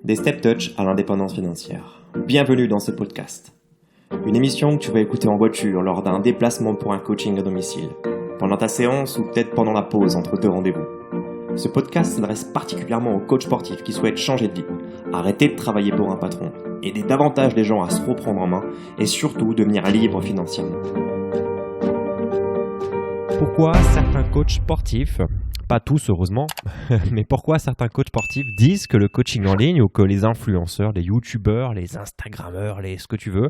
Des Step Touch à l'indépendance financière. Bienvenue dans ce podcast. Une émission que tu vas écouter en voiture lors d'un déplacement pour un coaching à domicile, pendant ta séance ou peut-être pendant la pause entre deux rendez-vous. Ce podcast s'adresse particulièrement aux coachs sportifs qui souhaitent changer de vie, arrêter de travailler pour un patron, aider davantage les gens à se reprendre en main et surtout devenir libres financièrement. Pourquoi certains coachs sportifs, pas tous heureusement, mais pourquoi certains coachs sportifs disent que le coaching en ligne ou que les influenceurs, les youtubeurs, les instagrammeurs, ce que tu veux,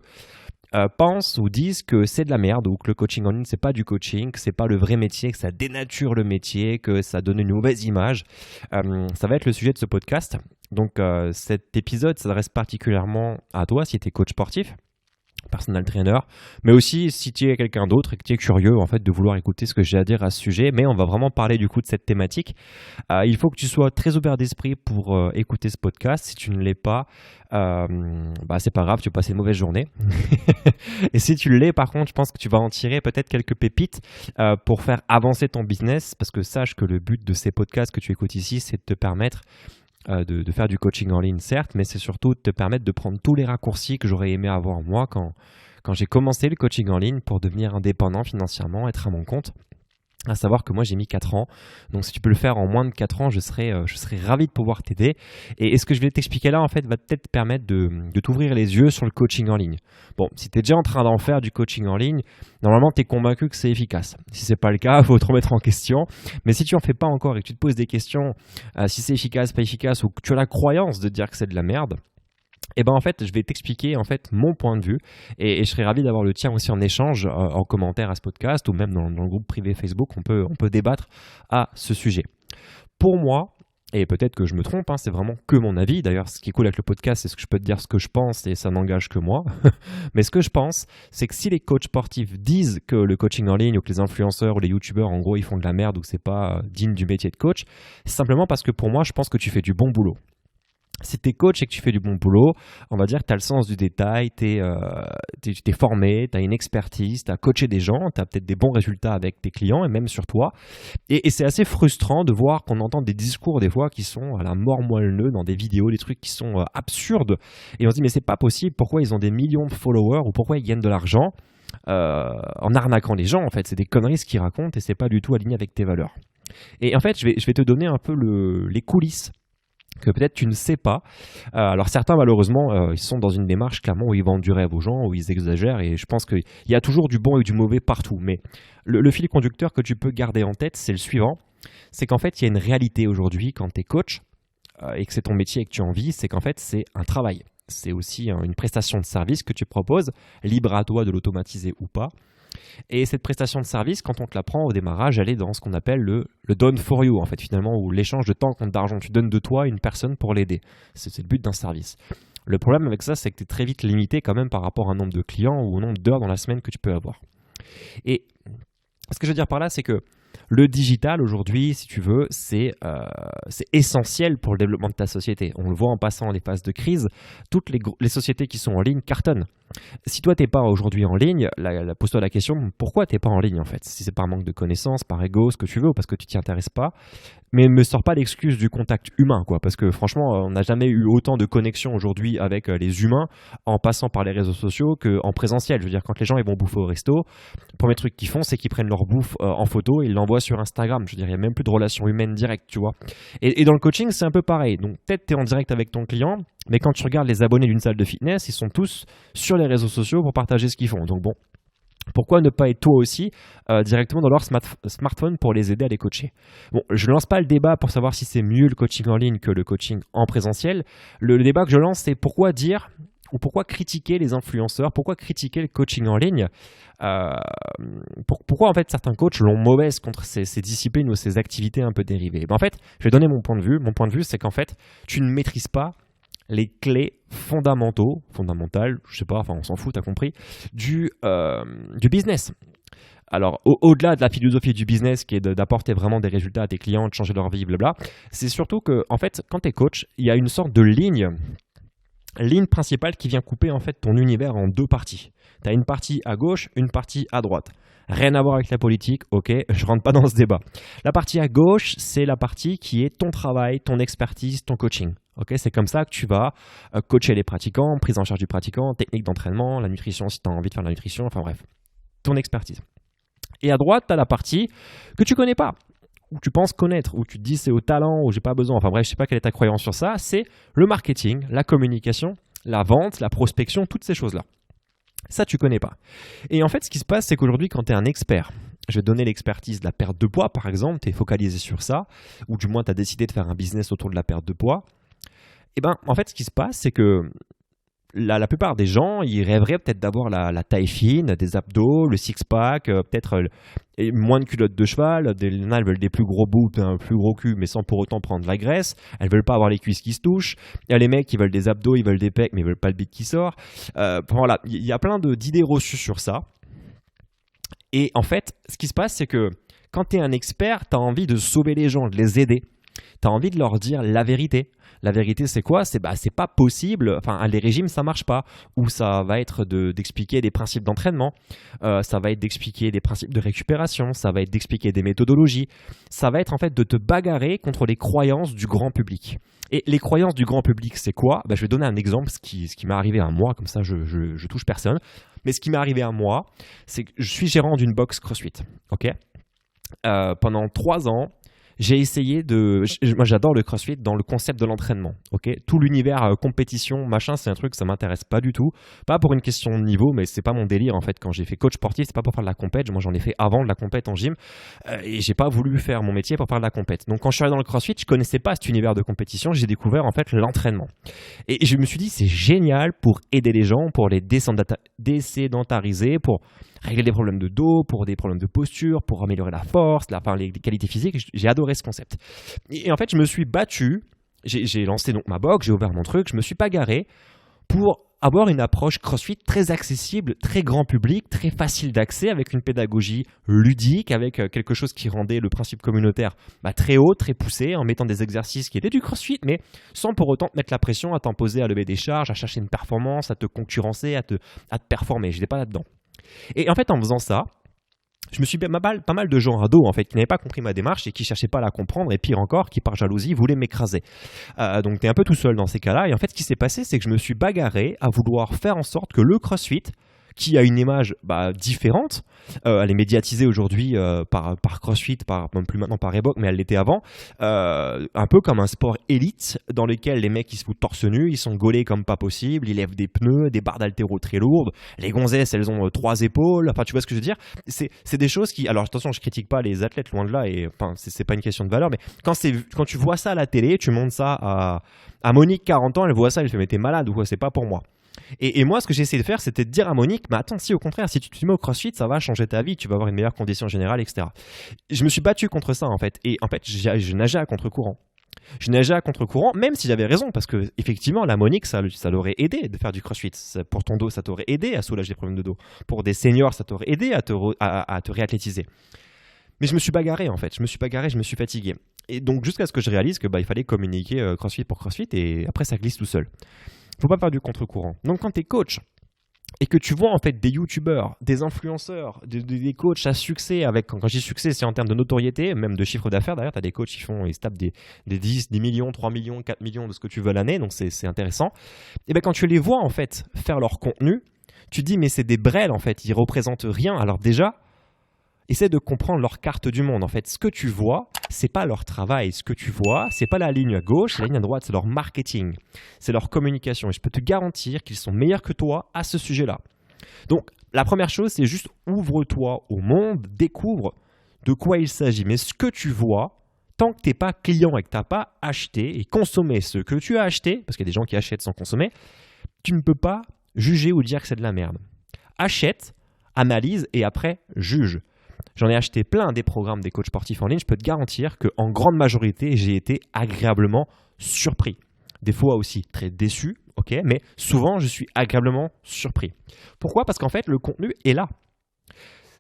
pensent ou disent que c'est de la merde ou que le coaching en ligne c'est pas du coaching, que c'est pas le vrai métier, que ça dénature le métier, que ça donne une mauvaise image. Ça va être le sujet de ce podcast. Donc cet épisode s'adresse particulièrement à toi si tu es coach sportif, personal trainer, mais aussi si tu es quelqu'un d'autre et que tu es curieux en fait de vouloir écouter ce que j'ai à dire à ce sujet. Mais on va vraiment parler du coup de cette thématique. Il faut que tu sois très ouvert d'esprit pour écouter ce podcast. Si tu ne l'es pas, c'est pas grave, tu vas passer une mauvaise journée. Et si tu l'es, par contre, je pense que tu vas en tirer peut-être quelques pépites pour faire avancer ton business, parce que sache que le but de ces podcasts que tu écoutes ici, c'est de te permettre de faire du coaching en ligne, certes, mais c'est surtout de te permettre de prendre tous les raccourcis que j'aurais aimé avoir moi quand j'ai commencé le coaching en ligne pour devenir indépendant financièrement, être à mon compte. À savoir que moi j'ai mis 4 ans, donc si tu peux le faire en moins de 4 ans, je serais ravi de pouvoir t'aider. Et ce que je vais t'expliquer là en fait va peut-être te permettre de t'ouvrir les yeux sur le coaching en ligne. Bon, si tu es déjà en train d'en faire du coaching en ligne, normalement tu es convaincu que c'est efficace. Si c'est pas le cas, il faut te remettre en question. Mais si tu en fais pas encore et que tu te poses des questions, si c'est efficace, pas efficace, ou que tu as la croyance de dire que c'est de la merde, et en fait, je vais t'expliquer en fait mon point de vue et je serais ravi d'avoir le tien aussi en échange en commentaire à ce podcast ou même dans le groupe privé Facebook, on peut débattre à ce sujet. Pour moi, et peut-être que je me trompe, c'est vraiment que mon avis. D'ailleurs, ce qui est cool avec le podcast, c'est que je peux te dire ce que je pense et ça n'engage que moi. Mais ce que je pense, c'est que si les coachs sportifs disent que le coaching en ligne ou que les influenceurs ou les youtubeurs, en gros, ils font de la merde ou que c'est pas digne du métier de coach, c'est simplement parce que pour moi, je pense que tu fais du bon boulot. Si tu es coach et que tu fais du bon boulot, on va dire que tu as le sens du détail, tu es formé, tu as une expertise, tu as coaché des gens, tu as peut-être des bons résultats avec tes clients et même sur toi. Et c'est assez frustrant de voir qu'on entend des discours des fois qui sont à la mort moelleux dans des vidéos, des trucs qui sont absurdes. Et on se dit mais c'est pas possible, pourquoi ils ont des millions de followers ou pourquoi ils gagnent de l'argent en arnaquant les gens en fait. C'est des conneries ce qu'ils racontent et c'est pas du tout aligné avec tes valeurs. Et en fait je vais te donner un peu les coulisses que peut-être tu ne sais pas. Alors certains malheureusement ils sont dans une démarche clairement où ils vendent du rêve aux gens, où ils exagèrent et je pense qu'il y a toujours du bon et du mauvais partout. Mais le fil conducteur que tu peux garder en tête, c'est le suivant, c'est qu'en fait il y a une réalité aujourd'hui quand tu es coach et que c'est ton métier et que tu en vis, c'est qu'en fait c'est un travail. C'est aussi une prestation de service que tu proposes, libre à toi de l'automatiser ou pas. Et cette prestation de service, quand on te la prend au démarrage, elle est dans ce qu'on appelle le done for you, en fait, finalement, où l'échange de temps contre d'argent. Tu donnes de toi à une personne pour l'aider. C'est le but d'un service. Le problème avec ça, c'est que tu es très vite limité quand même par rapport à un nombre de clients ou au nombre d'heures dans la semaine que tu peux avoir. Et ce que je veux dire par là, c'est que le digital aujourd'hui, si tu veux, c'est essentiel pour le développement de ta société. On le voit en passant les phases de crise, toutes les sociétés qui sont en ligne cartonnent. Si toi, tu n'es pas aujourd'hui en ligne, pose-toi la question, pourquoi tu n'es pas en ligne en fait? Si c'est par manque de connaissances, par ego, ce que tu veux, ou parce que tu t'y intéresses pas. Mais ne me sors pas l'excuse du contact humain, quoi, parce que franchement, on n'a jamais eu autant de connexion aujourd'hui avec les humains en passant par les réseaux sociaux qu'en présentiel. Je veux dire, quand les gens ils vont bouffer au resto, le premier truc qu'ils font, c'est qu'ils prennent leur bouffe en photo et ils l'envoient sur Instagram. Je veux dire, il n'y a même plus de relation humaine directe, tu vois. Et dans le coaching, c'est un peu pareil. Donc peut-être tu es en direct avec ton client, mais quand tu regardes les abonnés d'une salle de fitness, ils sont tous sur les réseaux sociaux pour partager ce qu'ils font. Donc bon, pourquoi ne pas être toi aussi directement dans leur smartphone pour les aider à les coacher? Bon, je ne lance pas le débat pour savoir si c'est mieux le coaching en ligne que le coaching en présentiel. Le débat que je lance, c'est pourquoi dire ou pourquoi critiquer les influenceurs, pourquoi critiquer le coaching en ligne, pourquoi en fait certains coachs l'ont mauvaise contre ces disciplines ou ces activités un peu dérivées. En fait, je vais donner mon point de vue. Mon point de vue, c'est qu'en fait, tu ne maîtrises pas les clés fondamentales, je sais pas, enfin on s'en fout, t'as compris, du business. Alors, au-delà de la philosophie du business qui est d'apporter vraiment des résultats à tes clients, de changer leur vie, blabla, c'est surtout que, en fait, quand tu es coach, il y a une sorte de ligne principale qui vient couper en fait ton univers en deux parties. Tu as une partie à gauche, une partie à droite. Rien à voir avec la politique, ok, je rentre pas dans ce débat. La partie à gauche, c'est la partie qui est ton travail, ton expertise, ton coaching. Ok, c'est comme ça que tu vas coacher les pratiquants, prise en charge du pratiquant, technique d'entraînement, la nutrition si tu as envie de faire de la nutrition, enfin bref, ton expertise. Et à droite, tu as la partie que tu connais pas, ou tu penses connaître, ou tu te dis c'est au talent, ou j'ai pas besoin, enfin bref, je sais pas quelle est ta croyance sur ça, c'est le marketing, la communication, la vente, la prospection, toutes ces choses-là. Ça, tu connais pas. Et en fait, ce qui se passe, c'est qu'aujourd'hui, quand tu es un expert, je vais te donner l'expertise de la perte de poids, par exemple, tu es focalisé sur ça, ou du moins tu as décidé de faire un business autour de la perte de poids, et ben en fait, ce qui se passe, c'est que la plupart des gens, ils rêveraient peut-être d'avoir la taille fine, des abdos, le six-pack, peut-être et moins de culottes de cheval. Il y en a, elles veulent des plus gros bouts, un plus gros cul, mais sans pour autant prendre de la graisse. Elles veulent pas avoir les cuisses qui se touchent. Il y a les mecs qui veulent des abdos, ils veulent des pecs, mais ils veulent pas le bite qui sort. Voilà, il y a plein d'idées reçues sur ça. Et en fait, ce qui se passe, c'est que quand tu es un expert, tu as envie de sauver les gens, de les aider. Tu as envie de leur dire la vérité. La vérité, c'est quoi ? C'est pas possible. Enfin, les régimes, ça marche pas. Ou ça va être d'expliquer des principes d'entraînement. Ça va être d'expliquer des principes de récupération. Ça va être d'expliquer des méthodologies. Ça va être en fait de te bagarrer contre les croyances du grand public. Et les croyances du grand public, c'est quoi ? Je vais donner un exemple, ce qui m'est arrivé à moi, comme ça je touche personne. Mais ce qui m'est arrivé à moi, c'est que je suis gérant d'une box CrossFit. Ok ? Pendant 3 ans, j'ai essayé moi j'adore le CrossFit dans le concept de l'entraînement. Ok, tout l'univers compétition, machin, c'est un truc ça m'intéresse pas du tout. Pas pour une question de niveau, mais c'est pas mon délire en fait. Quand j'ai fait coach sportif, c'est pas pour faire de la compète. Moi j'en ai fait avant de la compète en gym et j'ai pas voulu faire mon métier pour faire de la compète. Donc quand je suis arrivé dans le CrossFit, je connaissais pas cet univers de compétition. J'ai découvert en fait l'entraînement et je me suis dit c'est génial pour aider les gens, pour les désédentariser, pour régler des problèmes de dos, pour des problèmes de posture, pour améliorer la force, les qualités physiques. J'ai adoré ce concept. Et en fait, je me suis battu. J'ai lancé donc ma box, j'ai ouvert mon truc. Je me suis bagarré pour avoir une approche CrossFit très accessible, très grand public, très facile d'accès, avec une pédagogie ludique, avec quelque chose qui rendait le principe communautaire très haut, très poussé, en mettant des exercices qui étaient du CrossFit, mais sans pour autant te mettre la pression à t'imposer à lever des charges, à chercher une performance, à te concurrencer, à te performer. Je n'étais pas là-dedans. Et en fait, en faisant ça, je me suis pas mal de gens ados en fait qui n'avaient pas compris ma démarche et qui cherchaient pas à la comprendre et pire encore, qui par jalousie voulaient m'écraser. Donc tu es un peu tout seul dans ces cas-là. Et en fait, ce qui s'est passé, c'est que je me suis bagarré à vouloir faire en sorte que le CrossFit, qui a une image différente, elle est médiatisée aujourd'hui par CrossFit, même plus maintenant par Reebok, mais elle l'était avant, un peu comme un sport élite dans lequel les mecs ils se foutent torse nu, ils sont gaulés comme pas possible, ils lèvent des pneus, des barres d'haltéro très lourdes, les gonzesses elles ont 3 épaules, enfin tu vois ce que je veux dire, c'est des choses qui, alors attention je critique pas les athlètes loin de là, et enfin c'est pas une question de valeur, mais quand tu vois ça à la télé, tu montres ça à Monique 40 ans, elle voit ça, elle fait mais t'es malade ou quoi, c'est pas pour moi. Et moi, ce que j'ai essayé de faire, c'était de dire à Monique, mais attends, si au contraire, si tu te mets au CrossFit, ça va changer ta vie, tu vas avoir une meilleure condition générale, etc. Je me suis battu contre ça, en fait. Et en fait, je nageais à contre-courant. Je nageais à contre-courant, même si j'avais raison, parce que effectivement, la Monique, ça l'aurait aidé de faire du CrossFit. Pour ton dos, ça t'aurait aidé à soulager les problèmes de dos. Pour des seniors, ça t'aurait aidé à te réathlétiser. Mais je me suis bagarré, en fait. Je me suis fatigué. Et donc, jusqu'à ce que je réalise que il fallait communiquer CrossFit pour CrossFit, et après, ça glisse tout seul. Faut pas faire du contre-courant. Donc quand tu es coach et que tu vois en fait des youtubeurs, des influenceurs, des coachs à succès, quand je dis succès, c'est en termes de notoriété, même de chiffre d'affaires. D'ailleurs, tu as des coachs qui se tapent des 10 millions, 3 millions, 4 millions de ce que tu veux l'année, donc c'est intéressant. Et quand tu les vois en fait faire leur contenu, tu te dis mais c'est des brels en fait, ils représentent rien. Alors déjà, essaie de comprendre leur carte du monde. En fait, ce que tu vois, c'est pas leur travail. Ce que tu vois, c'est pas la ligne à gauche, la ligne à droite, c'est leur marketing, c'est leur communication. Et je peux te garantir qu'ils sont meilleurs que toi à ce sujet-là. Donc, la première chose, c'est juste ouvre-toi au monde, découvre de quoi il s'agit. Mais ce que tu vois, tant que tu n'es pas client et que tu n'as pas acheté et consommé ce que tu as acheté, parce qu'il y a des gens qui achètent sans consommer, tu ne peux pas juger ou dire que c'est de la merde. Achète, analyse et après juge. J'en ai acheté plein des programmes des coachs sportifs en ligne. Je peux te garantir qu'en grande majorité, j'ai été agréablement surpris. Des fois aussi très déçu, ok, mais souvent, je suis agréablement surpris. Pourquoi ? Parce qu'en fait, le contenu est là.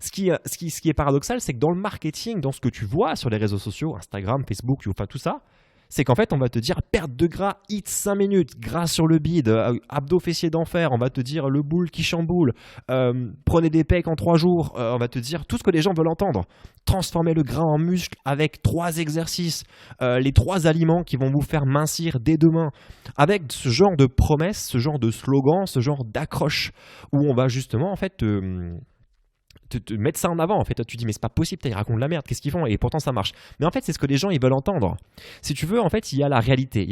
Ce qui est paradoxal, c'est que dans le marketing, dans ce que tu vois sur les réseaux sociaux, Instagram, Facebook, enfin tout ça, c'est qu'en fait, on va te dire perte de gras, hit 5 minutes, gras sur le bide, abdos fessiers d'enfer, on va te dire le boule qui chamboule, prenez des pecs en 3 jours, on va te dire tout ce que les gens veulent entendre. Transformer le gras en muscle avec 3 exercices, les 3 aliments qui vont vous faire mincir dès demain. Avec ce genre de promesses, ce genre de slogan, ce genre d'accroche, où on va justement en fait te mettre ça en avant. En fait, tu te dis mais c'est pas possible, ils racontent de la merde, qu'est-ce qu'ils font, et pourtant ça marche. Mais en fait, c'est ce que les gens ils veulent entendre. Si tu veux, en fait, il y a la réalité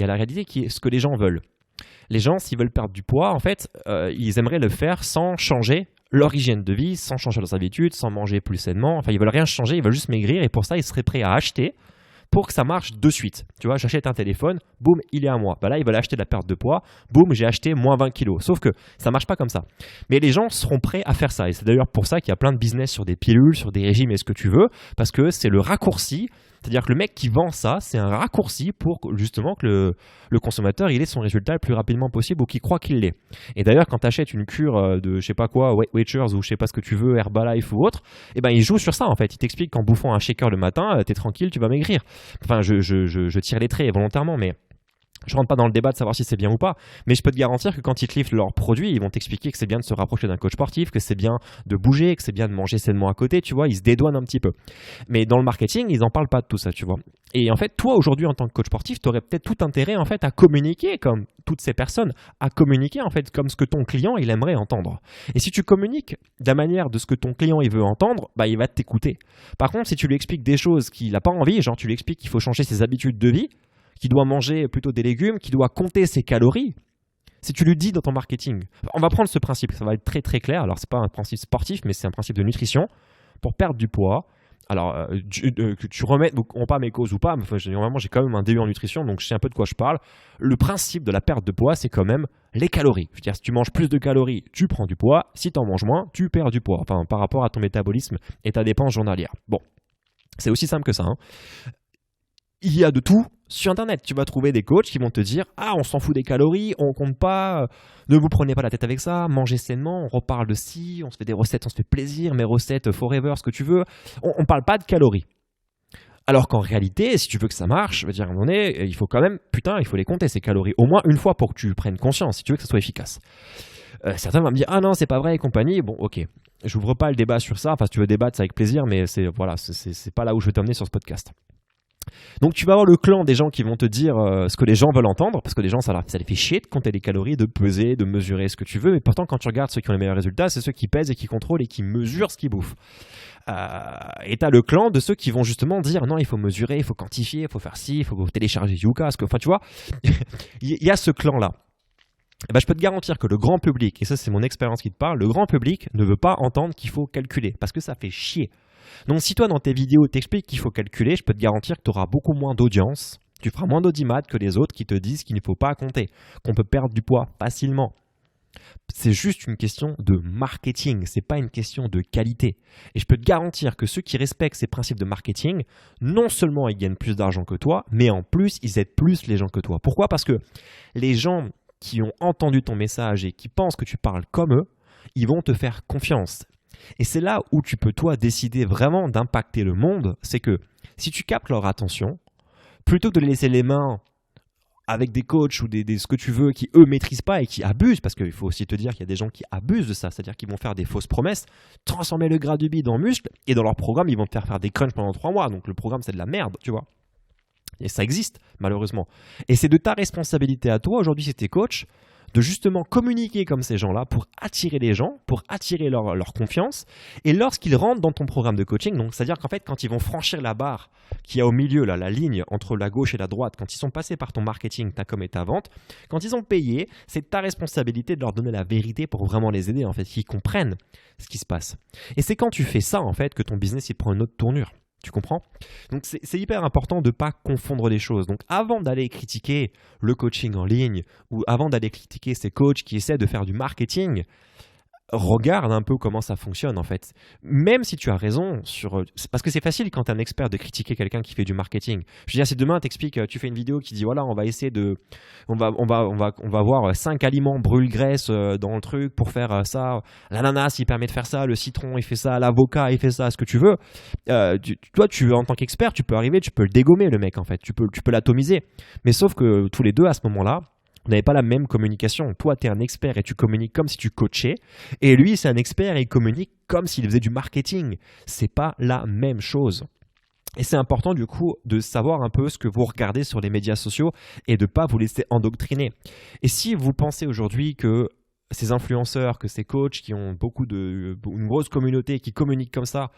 qui est ce que les gens veulent. Les gens, s'ils veulent perdre du poids, en fait, ils aimeraient le faire sans changer leur hygiène de vie, sans changer leurs habitudes, sans manger plus sainement. Enfin, ils veulent rien changer, ils veulent juste maigrir, et pour ça, ils seraient prêts à acheter pour que ça marche de suite. Tu vois, j'achète un téléphone, boum, il est à moi. Bah là, ils veulent acheter de la perte de poids, boum, j'ai acheté moins 20 kilos. Sauf que ça marche pas comme ça. Mais les gens seront prêts à faire ça. Et c'est d'ailleurs pour ça qu'il y a plein de business sur des pilules, sur des régimes et ce que tu veux, parce que c'est le raccourci. C'est-à-dire que le mec qui vend ça, c'est un raccourci pour justement que le consommateur il ait son résultat le plus rapidement possible ou qu'il croit qu'il l'est. Et d'ailleurs, quand tu achètes une cure de je sais pas quoi, Weight Watchers ou je sais pas ce que tu veux, Herbalife ou autre, eh ben il joue sur ça en fait. Il t'explique qu'en bouffant un shaker le matin, t'es tranquille, tu vas maigrir. Enfin, je tire les traits volontairement, mais je rentre pas dans le débat de savoir si c'est bien ou pas, mais je peux te garantir que quand ils te livrent leurs produits, ils vont t'expliquer que c'est bien de se rapprocher d'un coach sportif, que c'est bien de bouger, que c'est bien de manger sainement à côté, tu vois, ils se dédouanent un petit peu. Mais dans le marketing, ils en parlent pas de tout ça, tu vois. Et en fait, toi aujourd'hui en tant que coach sportif, tu aurais peut-être tout intérêt en fait à communiquer comme toutes ces personnes, à communiquer en fait comme ce que ton client il aimerait entendre. Et si tu communiques de la manière de ce que ton client il veut entendre, bah il va t'écouter. Par contre, si tu lui expliques des choses qu'il n'a pas envie, genre tu lui expliques qu'il faut changer ses habitudes de vie, qu'il doit manger plutôt des légumes, qu'il doit compter ses calories, si tu lui dis dans ton marketing, on va prendre ce principe, ça va être très très clair, alors c'est pas un principe sportif, mais c'est un principe de nutrition, pour perdre du poids, alors que tu remettes, on pas mes causes ou pas, mais enfin, normalement j'ai quand même un DU en nutrition, donc je sais un peu de quoi je parle, le principe de la perte de poids, c'est quand même les calories. Je veux dire, si tu manges plus de calories, tu prends du poids, si tu en manges moins, tu perds du poids, enfin par rapport à ton métabolisme et ta dépense journalière. Bon, c'est aussi simple que ça, hein. Il y a de tout sur Internet. Tu vas trouver des coachs qui vont te dire « Ah, on s'en fout des calories, on compte pas, ne vous prenez pas la tête avec ça, mangez sainement, on reparle de ci, on se fait des recettes, on se fait plaisir, mes recettes forever, ce que tu veux. » On parle pas de calories. Alors qu'en réalité, si tu veux que ça marche, je veux dire, à un moment donné, il faut quand même, il faut les compter ces calories, au moins une fois pour que tu prennes conscience, si tu veux que ça soit efficace. Certains vont me dire « Ah non, c'est pas vrai et compagnie. » Bon, ok. J'ouvre pas le débat sur ça. Enfin, si tu veux débattre, c'est avec plaisir, mais c'est pas là où je vais t'emmener sur ce podcast. Donc tu vas avoir le clan des gens qui vont te dire ce que les gens veulent entendre, parce que les gens ça les fait chier de compter les calories, de peser, de mesurer ce que tu veux, mais pourtant quand tu regardes ceux qui ont les meilleurs résultats, c'est ceux qui pèsent et qui contrôlent et qui mesurent ce qu'ils bouffent. Et t'as le clan de ceux qui vont justement dire non, il faut mesurer, il faut quantifier, il faut faire ci, il faut télécharger Yuka, enfin tu vois, il y a ce clan là. Eh ben, je peux te garantir que le grand public, et ça c'est mon expérience qui te parle, le grand public ne veut pas entendre qu'il faut calculer, parce que ça fait chier. Donc si toi dans tes vidéos t'expliques qu'il faut calculer, je peux te garantir que tu auras beaucoup moins d'audience, tu feras moins d'audimat que les autres qui te disent qu'il ne faut pas compter, qu'on peut perdre du poids facilement. C'est juste une question de marketing, c'est pas une question de qualité. Et je peux te garantir que ceux qui respectent ces principes de marketing, non seulement ils gagnent plus d'argent que toi, mais en plus ils aident plus les gens que toi. Pourquoi ? Parce que les gens qui ont entendu ton message et qui pensent que tu parles comme eux, ils vont te faire confiance. Et c'est là où tu peux, toi, décider vraiment d'impacter le monde. C'est que si tu captes leur attention, plutôt que de les laisser les mains avec des coachs ou ce que tu veux qui, eux, maîtrisent pas et qui abusent, parce qu'il faut aussi te dire qu'il y a des gens qui abusent de ça, c'est-à-dire qu'ils vont faire des fausses promesses, transformer le gras du bide en muscle, et dans leur programme, ils vont te faire faire des crunchs pendant 3 mois. Donc le programme, c'est de la merde, tu vois. Et ça existe, malheureusement. Et c'est de ta responsabilité à toi, aujourd'hui, si tu es coach, de justement communiquer comme ces gens-là pour attirer les gens, pour attirer leur confiance. Et lorsqu'ils rentrent dans ton programme de coaching, donc c'est-à-dire qu'en fait, quand ils vont franchir la barre qu'il y a au milieu, là, la ligne entre la gauche et la droite, quand ils sont passés par ton marketing, ta com et ta vente, quand ils ont payé, c'est ta responsabilité de leur donner la vérité pour vraiment les aider, en fait, qu'ils comprennent ce qui se passe. Et c'est quand tu fais ça, en fait, que ton business il prend une autre tournure. Tu comprends ? Donc c'est hyper important de ne pas confondre les choses. Donc avant d'aller critiquer le coaching en ligne ou avant d'aller critiquer ces coachs qui essaient de faire du marketing, regarde un peu comment ça fonctionne en fait. Même si tu as raison parce que c'est facile quand tu es un expert de critiquer quelqu'un qui fait du marketing. Je veux dire, si demain t'expliques, tu fais une vidéo qui dit voilà, on va essayer on va voir 5 aliments brûle-graisse dans le truc pour faire ça. L'ananas il permet de faire ça, le citron il fait ça, l'avocat il fait ça, ce que tu veux. Toi, en tant qu'expert, tu peux arriver, tu peux le dégommer le mec en fait, tu peux l'atomiser. Mais sauf que tous les deux à ce moment-là, vous n'avez pas la même communication. Toi, tu es un expert et tu communiques comme si tu coachais. Et lui, c'est un expert et il communique comme s'il faisait du marketing. C'est pas la même chose. Et c'est important du coup de savoir un peu ce que vous regardez sur les médias sociaux et de ne pas vous laisser endoctriner. Et si vous pensez aujourd'hui que ces influenceurs, que ces coachs qui ont une grosse communauté, qui communiquent comme ça,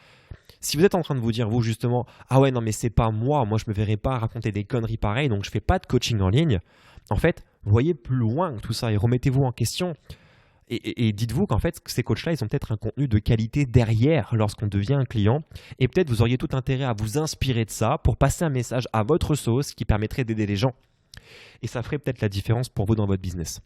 si vous êtes en train de vous dire, vous justement, ah ouais, non mais c'est pas moi me me verrai pas raconter des conneries pareilles, donc je fais pas de coaching en ligne, en fait, voyez plus loin que tout ça et remettez-vous en question. Et dites-vous qu'en fait, ces coachs-là, ils ont peut-être un contenu de qualité derrière lorsqu'on devient un client. Et peut-être vous auriez tout intérêt à vous inspirer de ça pour passer un message à votre sauce qui permettrait d'aider les gens. Et ça ferait peut-être la différence pour vous dans votre business.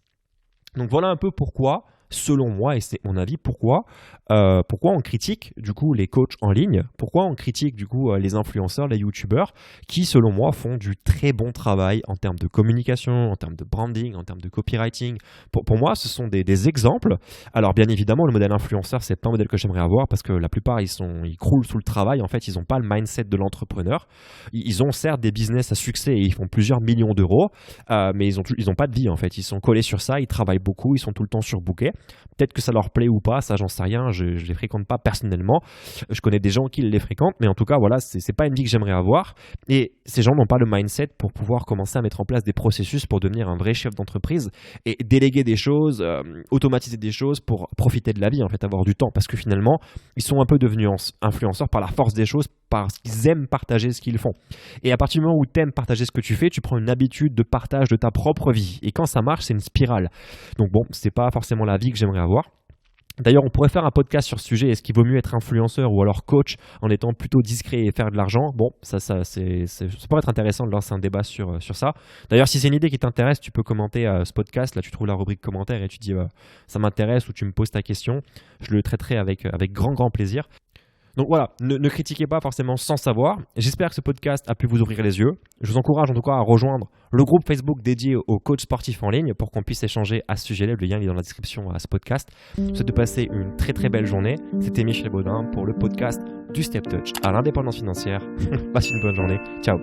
Donc voilà un peu pourquoi, selon moi, et c'est mon avis, pourquoi on critique du coup les coachs en ligne, pourquoi on critique du coup les influenceurs, les youtubeurs, qui selon moi font du très bon travail en termes de communication, en termes de branding, en termes de copywriting. Pour moi, ce sont des exemples. Alors bien évidemment, le modèle influenceur, c'est pas un modèle que j'aimerais avoir parce que la plupart, ils croulent sous le travail. En fait, ils n'ont pas le mindset de l'entrepreneur. Ils ont certes des business à succès et ils font plusieurs millions d'euros, mais ils ont pas de vie en fait. Ils sont collés sur ça, ils travaillent beaucoup, ils sont tout le temps surbookés. Peut-être que ça leur plaît ou pas, ça j'en sais rien, je les fréquente pas personnellement. Je connais des gens qui les fréquentent, mais en tout cas voilà, c'est pas une vie que j'aimerais avoir. Et ces gens n'ont pas le mindset pour pouvoir commencer à mettre en place des processus pour devenir un vrai chef d'entreprise et déléguer des choses, automatiser des choses pour profiter de la vie, en fait, avoir du temps. Parce que finalement, ils sont un peu devenus influenceurs par la force des choses, parce qu'ils aiment partager ce qu'ils font. Et à partir du moment où tu aimes partager ce que tu fais, tu prends une habitude de partage de ta propre vie. Et quand ça marche, c'est une spirale. Donc bon, c'est pas forcément la vie que j'aimerais avoir. D'ailleurs, on pourrait faire un podcast sur ce sujet. Est-ce qu'il vaut mieux être influenceur ou alors coach en étant plutôt discret et faire de l'argent? Bon, ça pourrait être intéressant de lancer un débat sur ça. D'ailleurs, si c'est une idée qui t'intéresse, tu peux commenter ce podcast. Là, tu trouves la rubrique commentaires et tu dis ça m'intéresse ou tu me poses ta question. Je le traiterai avec grand plaisir. Donc voilà, ne critiquez pas forcément sans savoir. J'espère que ce podcast a pu vous ouvrir les yeux. Je vous encourage en tout cas à rejoindre le groupe Facebook dédié aux coachs sportifs en ligne pour qu'on puisse échanger à ce sujet-là. Le lien est dans la description à ce podcast. Je vous souhaite de passer une très très belle journée. C'était Michel Baudin pour le podcast du Step Touch à l'indépendance financière. Passez une bonne journée. Ciao.